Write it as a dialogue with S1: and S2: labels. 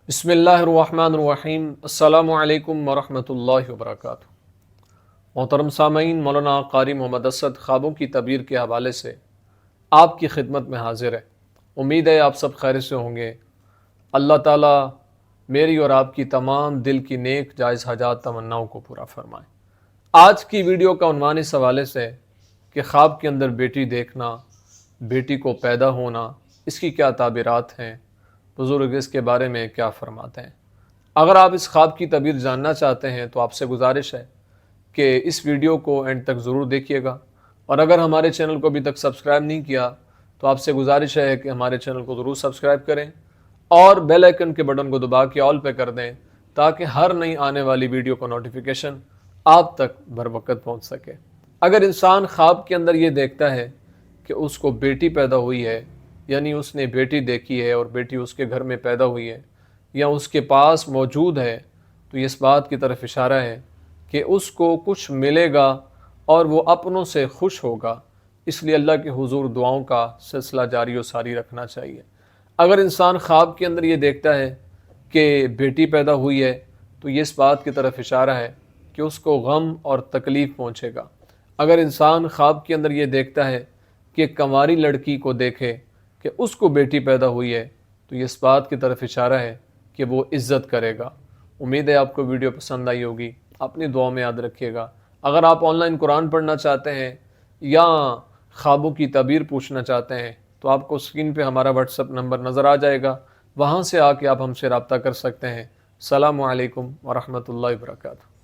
S1: بسم اللہ الرحمن الرحیم۔ السلام علیکم ورحمۃ اللہ وبرکاتہ۔ محترم سامعین، مولانا قاری محمد اسد خوابوں کی تعبیر کے حوالے سے آپ کی خدمت میں حاضر ہے۔ امید ہے آپ سب خیر سے ہوں گے۔ اللہ تعالیٰ میری اور آپ کی تمام دل کی نیک جائز حاجات تمناؤں کو پورا فرمائے۔ آج کی ویڈیو کا عنوان اس حوالے سے کہ خواب کے اندر بیٹی دیکھنا، بیٹی کو پیدا ہونا، اس کی کیا تعبیرات ہیں، بزرگ اس کے بارے میں کیا فرماتے ہیں۔ اگر آپ اس خواب کی تعبیر جاننا چاہتے ہیں تو آپ سے گزارش ہے کہ اس ویڈیو کو اینڈ تک ضرور دیکھیے گا، اور اگر ہمارے چینل کو ابھی تک سبسکرائب نہیں کیا تو آپ سے گزارش ہے کہ ہمارے چینل کو ضرور سبسکرائب کریں اور بیل آئیکن کے بٹن کو دبا کے آل پہ کر دیں تاکہ ہر نئی آنے والی ویڈیو کا نوٹیفیکیشن آپ تک بر وقت پہنچ سکے۔ اگر انسان خواب کے اندر یہ دیکھتا ہے کہ اس کو بیٹی پیدا ہوئی ہے، یعنی اس نے بیٹی دیکھی ہے اور بیٹی اس کے گھر میں پیدا ہوئی ہے یا اس کے پاس موجود ہے، تو یہ اس بات کی طرف اشارہ ہے کہ اس کو کچھ ملے گا اور وہ اپنوں سے خوش ہوگا۔ اس لیے اللہ کے حضور دعاؤں کا سلسلہ جاری و ساری رکھنا چاہیے۔ اگر انسان خواب کے اندر یہ دیکھتا ہے کہ بیٹی پیدا ہوئی ہے تو یہ اس بات کی طرف اشارہ ہے کہ اس کو غم اور تکلیف پہنچے گا۔ اگر انسان خواب کے اندر یہ دیکھتا ہے کہ کنواری لڑکی کو دیکھے کہ اس کو بیٹی پیدا ہوئی ہے تو یہ اس بات کی طرف اشارہ ہے کہ وہ عزت کرے گا۔ امید ہے آپ کو ویڈیو پسند آئی ہوگی، اپنی دعاؤں میں یاد رکھیے گا۔ اگر آپ آن لائن قرآن پڑھنا چاہتے ہیں یا خوابوں کی تعبیر پوچھنا چاہتے ہیں تو آپ کو اسکرین پہ ہمارا واٹس ایپ نمبر نظر آ جائے گا، وہاں سے آ کے آپ ہم سے رابطہ کر سکتے ہیں۔ السلام علیکم ورحمۃ اللہ وبرکاتہ۔